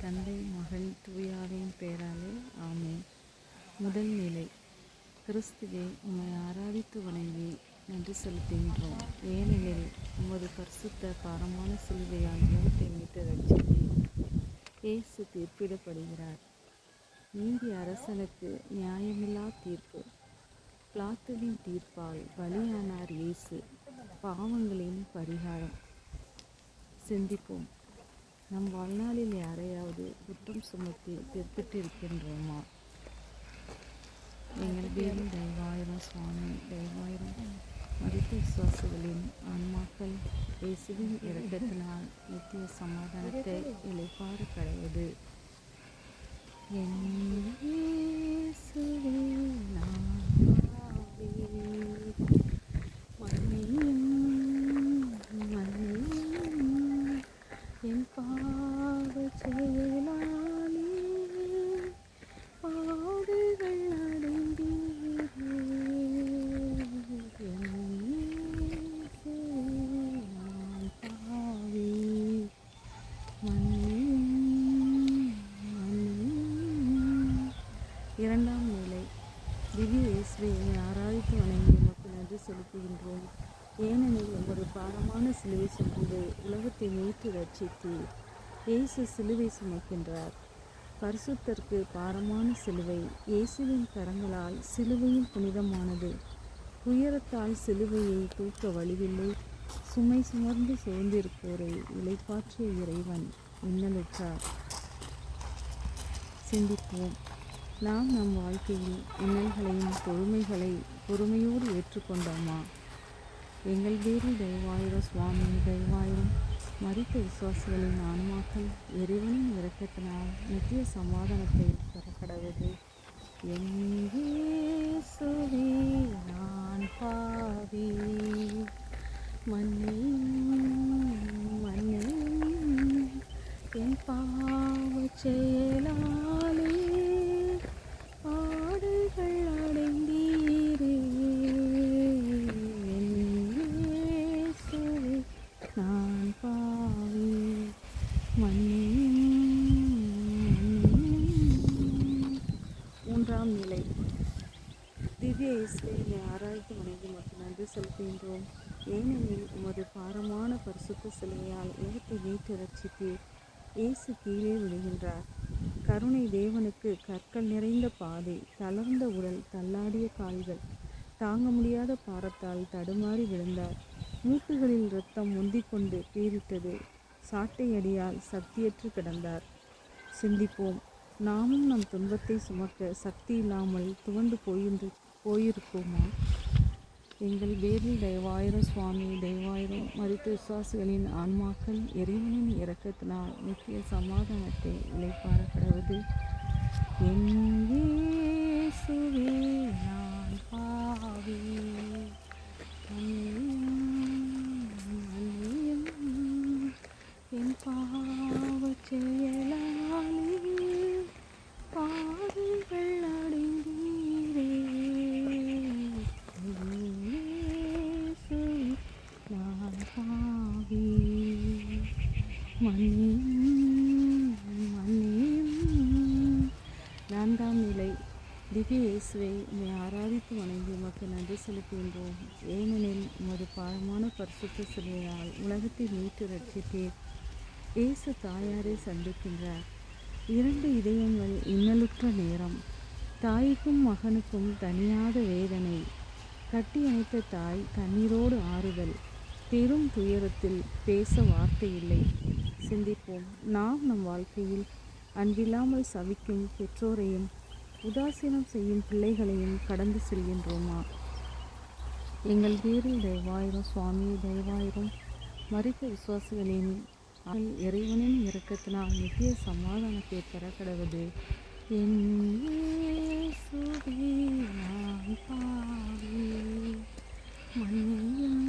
தந்தை மகன் தூயாவின் பெயராலே ஆமென். முதல் நிலை. கிறிஸ்துவே, உம்மை ஆராதித்து வணங்கி நன்றி செலுத்துகின்றோம். ஏனெனில் உமது பரிசுத்த பாரமான சிலுவையால் உலகத்தை மீட்டு ரட்சித்தீர். இயேசு தீர்ப்பிடப்படுகிறார். நீதி அரசனுக்கு நியாயமில்லா தீர்ப்பு. பிலாத்துவின் தீர்ப்பால் பலியானார் இயேசு, பாவங்களின் பரிகாரம். சிந்திப்போம். நம் வாழ்நாளில் யாரையாவது குற்றம் சுமத்தி தீர்ப்பிட்டிருக்கின்றோமா? எங்கள் பேரில் தயவாயிரம் சுவாமி, தயவாயிரம். மரித்த விசுவாசிகளின் ஆன்மாக்கள் இயேசுவின் இரக்கத்தினால் நித்திய சமாதானத்தை இளைப்பாற கடவுது. என் இயேசுவே நான் மன்னியும் என் பாவச் செயலாலே பாடுகள் அடைந்தீரே. என் இயேசுவே நான் பாவி, மன்னியும். இரண்டாம் நிலை. திவ்ய இயேசுவை ஆராதித்து வணங்கி உமக்கு நன்றி செலுத்துகின்றோம். ஏனெனில் உமது பாரமான சிலுவை சுமந்து உலகத்தை மீட்டு ரட்சித்தீர். இயேசு சிலுவை சுமக்கின்றார். பரிசுத்தருக்கு பாரமான சிலுவை. இயேசுவின் கரங்களால் சிலுவையும் புனிதமானது. துயரத்தால் சிலுவையை தூக்க வழிவில்லை. சுமை சுமர்ந்து சோர்ந்திருப்போரை இளைப்பாற்றிய இறைவன் இன்னலுற்றார். சிந்திப்போம். நாம் நம் வாழ்க்கையில் இன்னல்களையும் பொறுமையோடு ஏற்றுக்கொண்டோமா? எங்கள் பேரில் தயவாயிரம் சுவாமி, தயவாயிரம். மரித்த விசுவாசிகளின் ஆன்மாக்கள் இறைவனின் இரக்கத்தினால் நித்திய சமாதானத்தை பெறக்கடவது. என் இயேசுவே நான் பாவி, மன்னியும். என் பாவச் செயலாலே பாடுகள் அடைந்தீரே. நான் பாவி, மூன்றாம் நிலை. திவ்ய இயேசுவை ஆராய்ச்சி வணங்கி மற்றும் நன்றி செலுத்துகின்றோம். ஏனெனில் உமது பாரமான பரிசுத்த சிலுவையால் உலகத்தை மீட்டு ரட்சித்தீர். இயேசு கீழே விழுகின்றார். கருணை தேவனுக்கு கற்கள் நிறைந்த பாதை, தளர்ந்த உடல், தள்ளாடிய கால்கள், தாங்க முடியாத பாரத்தால் தடுமாறி விழுந்தார். மூக்குகளில் இரத்தம் முந்திக்கொண்டு பீரிட்டது. சாட்டையடியால் சக்தியற்று கிடந்தார். சிந்திப்போம். நாமும் நம் துன்பத்தை சுமக்க சக்தி இல்லாமல் துவண்டு போயிருக்கோமா? எங்கள் பேரில் தயவாயிரம் சுவாமி, தயவாயிரம். மரித்த விசுவாசிகளின் ஆன்மாக்கள் இறைவனின் இரக்கத்தினால் நித்திய சமாதானத்தை இளைப்பாற கடவுது. என் இயேசுவே நான் பாவி, என் பாவச் செயலாலே பாடுகள் அடைந்தீரே. நான் பாவி, மன்னியும். நான்காம் நிலை. திவ்ய இயேசுவை உம்மை ஆராதித்து வணங்கி உமக்கு நன்றி செலுத்துகின்றோம். ஏனெனில் உமது பாரமான பரிசுத்த சிலுவையால் உலகத்தை மீட்டு ரட்சித்தீர். இயேசு தாயாரை சந்திக்கின்றார். இரண்டு இதயங்கள் இன்னலுற்ற நேரம். தாய்க்கும் மகனுக்கும் தனியாத வேதனை. கட்டி அணைத்த தாய் கண்ணீரோடு ஆறுதல். பெரும் துயரத்தில் பேச வார்த்தை இல்லை. சிந்திப்போம். நாம் நம் வாழ்க்கையில் அன்பில்லாமல் சவிக்கும் பெற்றோரையும் உதாசீனம் செய்யும் பிள்ளைகளையும் கடந்து செல்கின்றோமா? எங்கள் பேரில் தயவாயிரம் சுவாமி, தயவாயிரம். மரித்த விசுவாசிகளின் இறைவனின் இரக்கத்தினால் நித்திய சமாதானத்தை பெறக்கடவது. என் இயேசுவே நான் பாவி, மன்னியும்.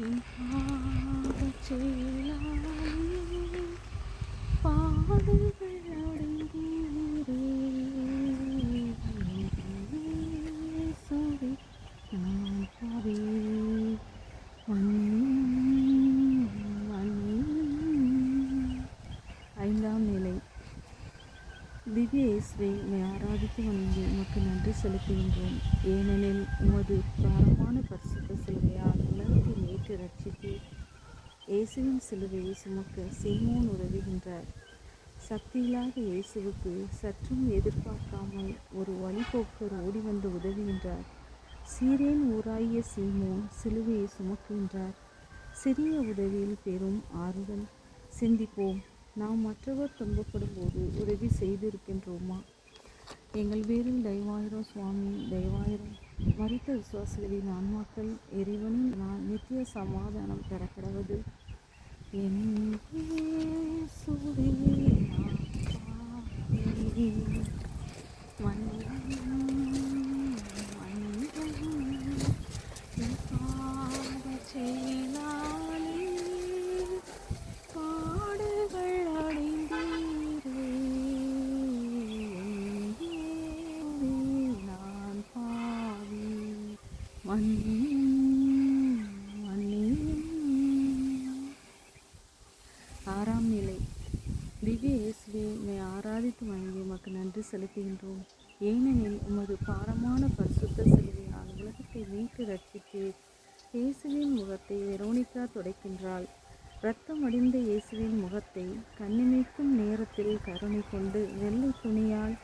என் பாவச் செயலாலே பாடுகள் அடைந்தீரே. இயேசுவே நான் பாவி, மன்னியும். திவ்ய இயேசுவை உம்மை ஆராதித்து வணங்கி உமக்கு நன்றி செலுத்துகின்றோம். ஏனெனில் உமது பாரமான பரிசுத்த சிலுவையால் உலகத்தை மீட்டு ரட்சித்தீர். இயேசுவின் சிலுவையை சுமக்க சீமோன் உதவுகின்றார். சக்தியில்லாத இயேசுவுக்கு சற்றும் எதிர்பார்க்காமல் ஒரு வழிபோக்கர் ஓடி வந்து உதவுகின்றார். சீரேன் ஊராகிய சீமோன் சிலுவையை சுமக்கின்றார். சிறிய உதவியில் பெரும் ஆறுதல். சிந்திப்போம், நாம் மற்றவர் துன்பப்படும் போது உதவி செய்திருக்கின்றோமா? எங்கள் பேரில் தயவாயிரம் சுவாமி, தயவாயிரம். மரித்த விசுவாசிகளின் ஆன்மாக்கள் இறைவனின் நித்திய சமாதானம் பெற கடவது. என் இயேசுவே நான் பாவி, என் பாவச் செயலாலே பாடுகள் அடைந்தீரே. நான் பாவி, மன்னியும் மன்னியும். ஆறாம் நிலை. திவ்ய இயேசுவே உம்மை ஆராதித்து வணங்கி உமக்கு நன்றி செலுத்துகின்றோம். ஏனெனில் உமது பாரமான பரிசுத்த சிலுவையால் உலகத்தை மீட்டு ரட்சித்தீர். இயேசுவின் முகத்தை வெரோனிகா துடைக்கின்றாள். இரத்தம் அடிந்த இயேசுவின் முகத்தை கண்ணிமைக்கும் நேரத்தில் கருணை கொண்டு வெள்ளை துணியால்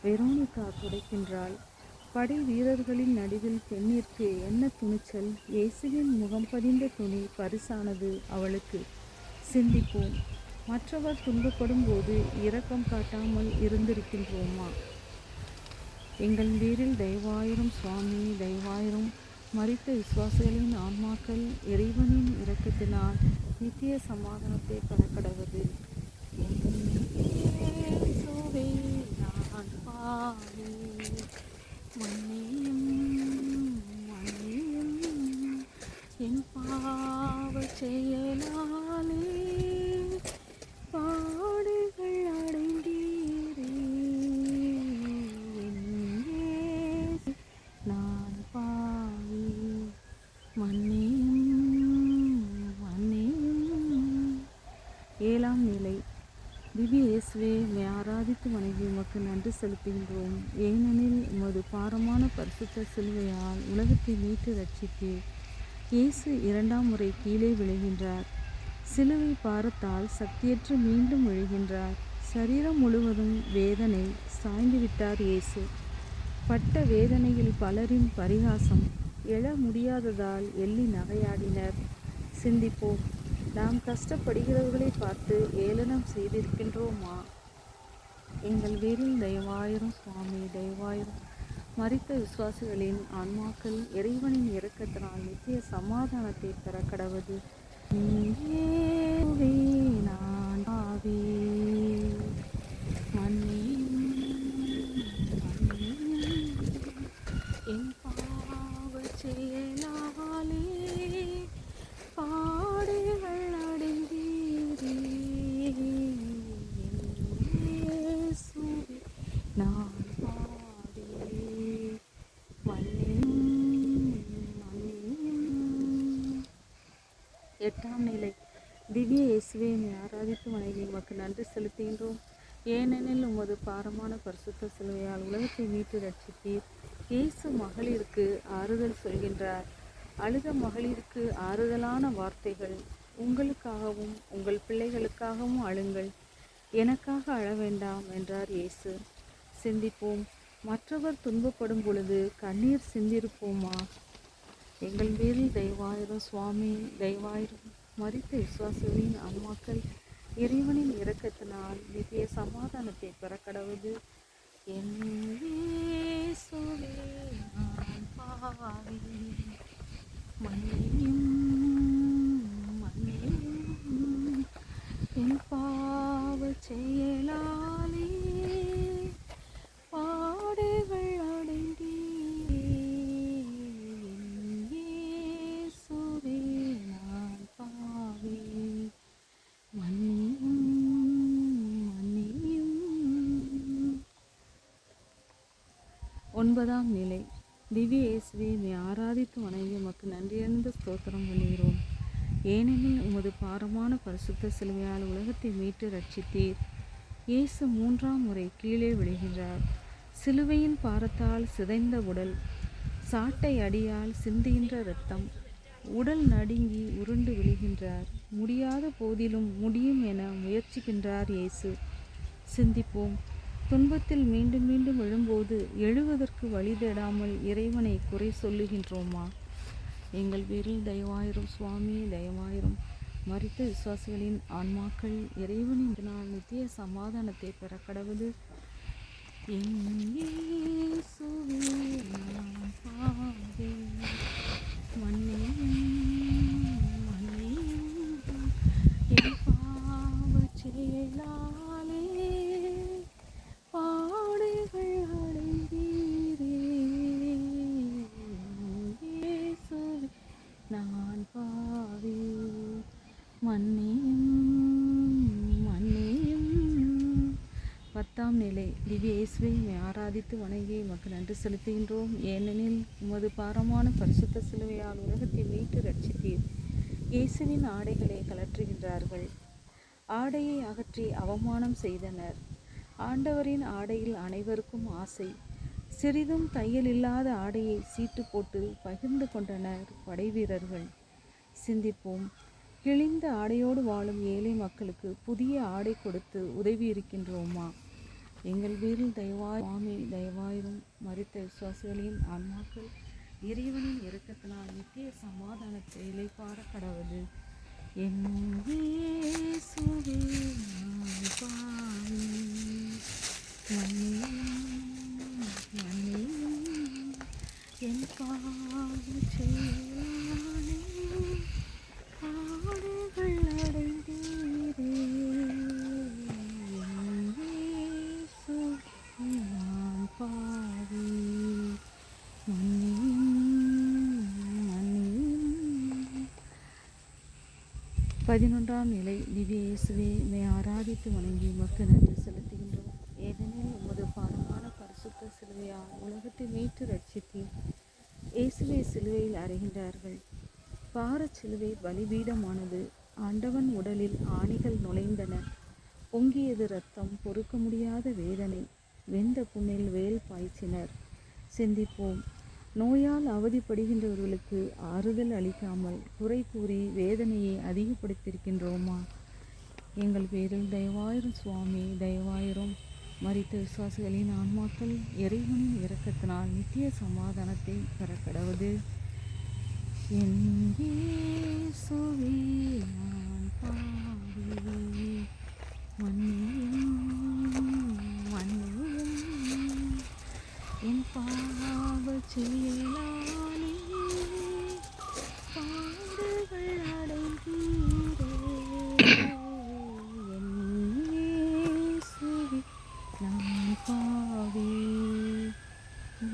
வெரோனிகா துடைக்கின்றாள். படை வீரர்களின் நடுவில் பெண்ணிற்கு என்ன துணிச்சல்! இயேசுவின் முகம் பதிந்த துணி பரிசானது அவளுக்கு. சிந்திப்போம், மற்றவர் துன்பப்படும் போது இரக்கம் காட்டாமல் இருந்திருக்கின்றோமா? எங்கள் பேரில் தயவாயிரம் சுவாமி, தயவாயிரம். மரித்த விசுவாசிகளின் ஆன்மாக்கள் இறைவனின் இரக்கத்தினால் நித்திய சமாதானத்தை பெற கடவது. இயேசுவே நான் பாவி, மன்னியும் மன்னியும். என் பாவச் செயலாலே பாடுகள் அடைந்தீரே. நான் பாவி, மன்னியும் மன்னியும். ஏழாம் நிலை. திவ்ய இயேசுவே உம்மை ஆராதித்து வணங்கி உமக்கு நன்றி செலுத்துகின்றோம். ஏனெனில் உமது பாரமான பரிசுத்த சிலுவையால் உலகத்தை மீட்டு ரட்சித்தீர். இயேசு இரண்டாம் முறை கீழே விழுகின்றார். சிலுவை பாரத்தால் சக்தியற்று மீண்டும் விழுகின்றார். சரீரம் முழுவதும் வேதனை சாய்ந்துவிட்டார் இயேசு. பட்ட வேதனையில் பலரின் பரிகாசம். எழ முடியாததால் எள்ளி நகையாடினர். சிந்திப்போம், நாம் கஷ்டப்படுகிறவர்களை பார்த்து ஏளனம் செய்திருக்கின்றோமா? எங்கள் பேரில் தயவாயிரம் சுவாமி, தயவாயிரம். மரித்த விசுவாசிகளின் ஆன்மாக்கள் இறைவனின் இரக்கத்தினால் நித்திய சமாதானத்தை பெற கடவது. இயேசுவே நான் பாவி, மன்னியும் மன்னியும். என் பாவச் செயலாலே பாடுகள் அடைந்தீரே. இயேசுவே நான் பாவி, மன்னியும் மன்னியும். எட்டாம் நிலை. திவ்ய இயேசுவை உம்மை ஆராதித்து வணங்கி உமக்கு நன்றி செலுத்துகின்றோம். ஏனெனில் உமது பாரமான பரிசுத்த சிலுவையால் உலகத்தை மீட்டு ரட்சித்தீர். இயேசு மகளிருக்கு ஆறுதல் சொல்கின்றார். அழுத மகளிருக்கு ஆறுதலான வார்த்தைகள். உங்களுக்காகவும் உங்கள் பிள்ளைகளுக்காகவும் அழுங்கள், எனக்காக அழ வேண்டாம் என்றார் இயேசு. சிந்திப்போம், மற்றவர் துன்பப்படும் பொழுது கண்ணீர் சிந்திருப்போமா? எங்கள் பேரில் தயவாயிரம் சுவாமி, தயவாயிரம். மரித்த விசுவாசிகளின் ஆன்மாக்கள் இறைவனின் இரக்கத்தினால் நித்திய சமாதானத்தை பெற கடவுது. என் இயேசுவே நான் பாவி, மன்னியும் மன்னியும். என் பாவச் செயலாலே பாடுகள் அடைந்தீரே. இயேசுவே நான் பாவி, மன்னியும் மன்னியும். ஒன்பதாம் நிலை. திவ்ய இயேசுவை உம்மை ஆராதித்து வணங்கி உமக்கு நன்றியறிந்த ஸ்தோத்திரம் பண்ணுகிறோம். ஏனெனில் உமது பாரமான பரிசுத்த சிலுவையால் உலகத்தை மீட்டு ரட்சித்தீர். இயேசு 3ஆம் முறை கீழே விழுகின்றார். சிலுவையின் பாரத்தால் சிதைந்த உடல், சாட்டை அடியால் சிந்துகின்ற இரத்தம், உடல் நடுங்கி உருண்டு விழுகின்றார். முடியாத போதிலும் முடியும் என முயற்சிக்கின்றார் இயேசு. சிந்திப்போம். துன்பத்தில் மீண்டும் மீண்டும் எழும்போது எழுவதற்கு வழி தேடாமல் இறைவனை குறை சொல்லுகின்றோமா? எங்கள் பேரில் தயவாயிரும் சுவாமி, தயவாயிரும். மரித்த விசுவாசிகளின் ஆன்மாக்கள் இறைவனின் நாள் நித்திய சமாதானத்தை பெற கடவுது. என் இயேசுவே நான் பாதேன், மன்னியும் மன்னியும் என் பாவச் செயலாலே பாடுகள் அடைந்தீரே. இயேசுவே நான் பாவி, மன்னியும் மன்னியும். 10ஆம் நிலை. திவ்ய இயேசுவை ஆராதித்து வணங்கி உமக்கு நன்றி செலுத்துகின்றோம். ஏனெனில் உமது பாரமான பரிசுத்த சிலுவையால் உலகத்தை மீட்டு ரட்சித்தீர். இயேசுவின் ஆடைகளை கலற்றுகின்றார்கள். ஆடையை அகற்றி அவமானம் செய்தனர். ஆண்டவரின் ஆடையில் அனைவருக்கும் ஆசை. சிறிதும் தையல் இல்லாத ஆடையை சீட்டு போட்டு பகிர்ந்து கொண்டனர் படைவீரர்கள். சிந்திப்போம். கிழிந்த ஆடையோடு வாழும் ஏழை மக்களுக்கு புதிய ஆடை கொடுத்து உதவி இருக்கின்றோமா? எங்கள் பேரில் தயவாய் சுவாமி, தயவாயிரும். மரித்த விசுவாசிகளின் ஆன்மாக்கள் இறைவனின் இரக்கத்தினால் நித்திய சமாதானத்தை இளைப்பாற கடவுது. என் இயேசுவே நான் பாவி, மன்னியும் மன்னியும் என் பாவச் செயலாலே பாடுகள் அடைந்தீரே. என் இயேசுவே நான் பாவி, மன்னியும் மன்னியும். 11ஆம் நிலை. திவ்ய இயேசுவே மை ஆராதித்து வணங்கி உமக்கு நன்றி செலுத்துகின்றோம். ஏனெனில் உமது பாரமான பரிசுத்த சிலுவையால் உலகத்தை மீட்டு ரட்சித்தீர். இயேசுவை சிலுவையில் அறைகின்றார்கள். பாரச் சிலுவை பலிபீடமானது. ஆண்டவன் உடலில் ஆணிகள் நுழைந்தன. பொங்கியது இரத்தம், பொறுக்க முடியாத வேதனை. வெந்த புண்ணில் வேல் பாய்ச்சினர். சிந்திப்போம். நோயால் அவதிப்படுகின்றவர்களுக்கு ஆறுதல் அளிக்காமல் குறை கூறி வேதனையை அதிகப்படுத்தியிருக்கின்றோமா? எங்கள் பேரில் தயவாயிரும் சுவாமி, தயவாயிரும். மரித்த விசுவாசிகளின் ஆன்மாக்கள் இறைவனின் இரக்கத்தினால் நித்திய சமாதானத்தை பெற கடவுது. என் இயேசுவே நான் பாவி, மன்னியும் மன்னியும் என் பாவச் செயலாலே பாடுகள் அடைந்தீரே. என் இயேசுவே நான் பாவி,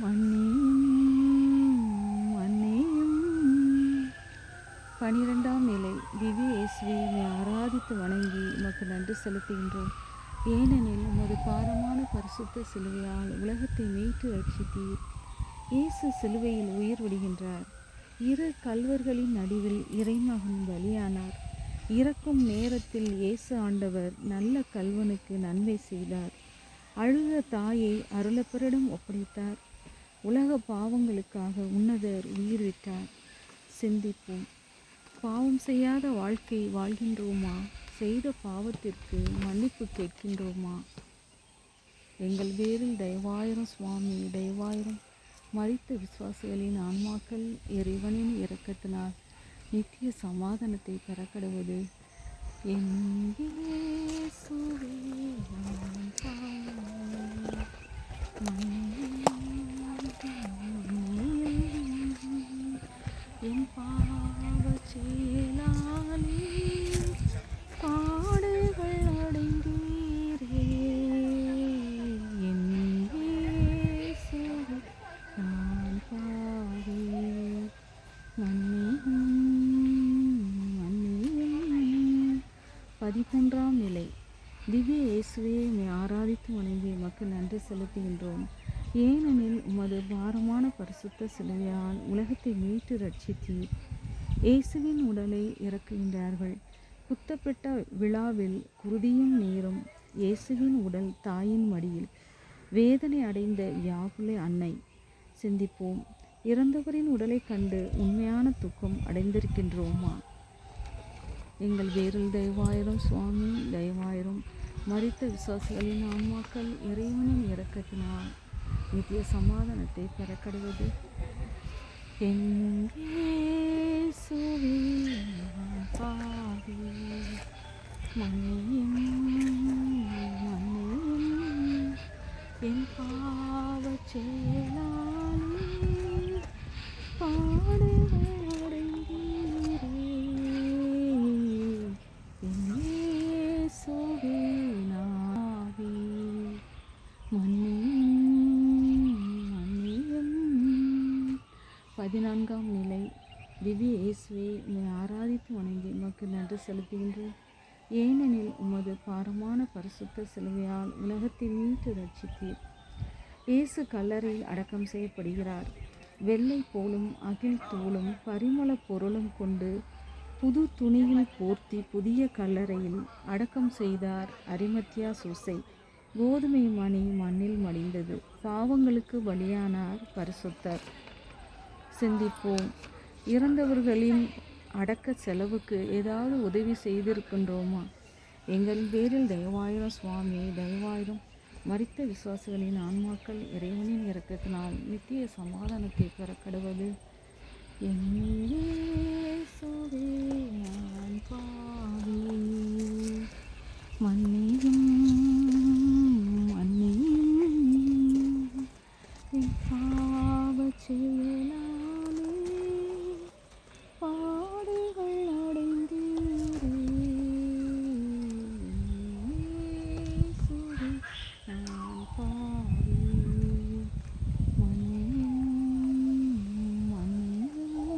மன்னியும் மன்னியும். 12ஆம் நிலை. திவ்ய இயேசுவை ஆராதித்து வணங்கி உமக்கு நன்றி செலுத்துகின்றோம். ஏனெனில் உமது பாரமான பரிசுத்த சிலுவையால் உலகத்தை மீட்டு ரட்சித்தீர். இயேசு சிலுவையில் உயிர் விடுகின்றார். இரு கல்வர்களின் நடுவில் இறைமகன் பலியானார். இறக்கும் நேரத்தில் இயேசு ஆண்டவர் நல்ல கல்வனுக்கு நன்மை செய்தார். அழுத தாயை அருளப்பரிடம் ஒப்படைத்தார். உலக பாவங்களுக்காக உன்னதர் உயிர் விட்டார். சிந்திப்போம். பாவம் செய்யாத வாழ்க்கை வாழ்கின்றோமா? செய்த பாவத்திற்கு மன்னிப்பு கேட்கின்றோமா? எங்கள் பேரில் தயவாயிரும் சுவாமி, தயவாயிரும். மரித்த விசுவாசிகளின் ஆன்மாக்கள் இறைவனின் இரக்கத்தினால் நித்திய சமாதானத்தை பெற கடவுது. என் இயேசுவே நான் பாவி, மன்னியும் என் பாவச் செயலாலே பாடுகள் அடைந்தீரே. என் இயேசுவே நான் பாவி, மன்னியும் மன்னியும். 13ஆம் நிலை. திவ்ய இயேசுவை ஆராதித்து வணங்கி உமக்கு நன்றி செலுத்துகின்றோம். ஏனெனில் உமது பாரமான பரிசுத்த சிலுவையால் உலகத்தை மீட்டு ரட்சித்தீர். இயேசுவின் உடலை இறக்குகின்றார்கள். குத்தப்பட்ட விழாவில் குருதியும் நீரும் இயேசுவின் உடல் தாயின் மடியில். வேதனை அடைந்த வியாகுலை அன்னை. சிந்திப்போம். இறந்தவரின் உடலை கண்டு உண்மையான துக்கம் அடைந்திருக்கின்றோமா? எங்கள் பேரில் தயவாயிரும் சுவாமி, தயவாயிரும். மரித்த விசுவாசிகளின் ஆன்மாக்கள் இறைவனின் இரக்கத்தினால் நித்திய சமாதானத்தை பெறக்கடுவது. என் இயேசுவே நான் பாவி, மன்னியும் மன்னியும் என் பாவச் செயலாலே பாடுபடுகிறேன். என் இயேசுவே நாவி, மன்னியும் மன்னியும். 14ஆம் நிலை. திவ்ய இயேசுவை உம்மை ஆராதித்து வணங்கி உமக்கு நன்றி செலுத்துகின்றோம். ஏனெனில் உமது பாரமான பரிசுத்த சிலுவையால் உலகத்தை மீட்டு ரட்சித்தீர். இயேசு கல்லறையில் அடக்கம் செய்யப்படுகிறார். வெள்ளை போலும் அகில் தூளும் பரிமள பொருளும் கொண்டு புது துணியில் போர்த்தி புதிய கல்லறையில் அடக்கம் செய்தார் அரிமத்தியா சூசை. கோதுமை மணி மண்ணில் மடிந்தது. பாவங்களுக்கு பலியானார் பரிசுத்தர். சிந்திப்போம். இறந்தவர்களின் அடக்க செலவுக்கு ஏதாவது உதவி செய்திருக்கின்றோமா? எங்கள் பேரில் தயவாயிரும் சுவாமி, தயவாயிரும். மரித்த விசுவாசிகளின் ஆன்மாக்கள் இறைவனின் இரக்கத்தினால் நித்திய சமாதானத்தை பெறக்கடுவது. என் இயேசுவே நான்